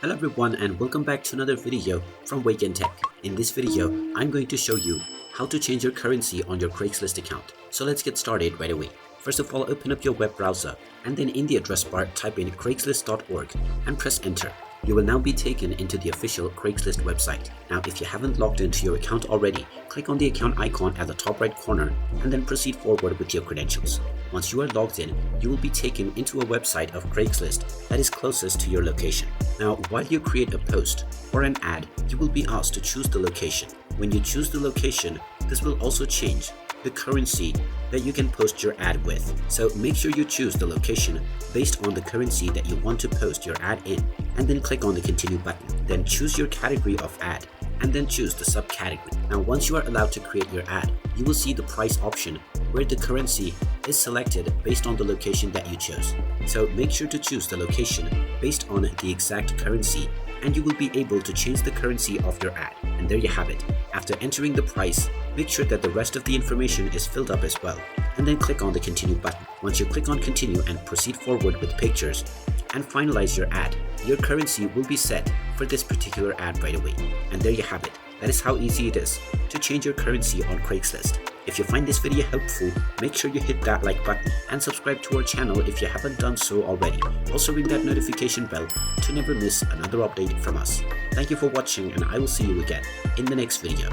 Hello everyone and welcome back to another video from Wake&Tech. In this video, I'm going to show you how to change your currency on your Craigslist account. So let's get started right away. First of all, open up your web browser and then in the address bar type in craigslist.org and press enter. You will now be taken into the official Craigslist website. Now if you haven't logged into your account already, click on the account icon at the top right corner and then proceed forward with your credentials. Once you are logged in, you will be taken into a website of Craigslist that is closest to your location. Now while you create a post or an ad, you will be asked to choose the location. When you choose the location, this will also change the currency that you can post your ad with. So make sure you choose the location based on the currency that you want to post your ad in, and then click on the continue button. Then choose your category of ad and then choose the subcategory. Now once you are allowed to create your ad, you will see the price option where the currency is selected based on the location that you chose. So make sure to choose the location based on the exact currency and you will be able to change the currency of your ad. And there you have it. After entering the price, make sure that the rest of the information is filled up as well, and then click on the continue button. Once you click on continue and proceed forward with pictures and finalize your ad, your currency will be set for this particular ad right away. And there you have it. That is how easy it is to change your currency on Craigslist. If you find this video helpful, make sure you hit that like button and subscribe to our channel if you haven't done so already. Also ring that notification bell to never miss another update from us. Thank you for watching and I will see you again in the next video.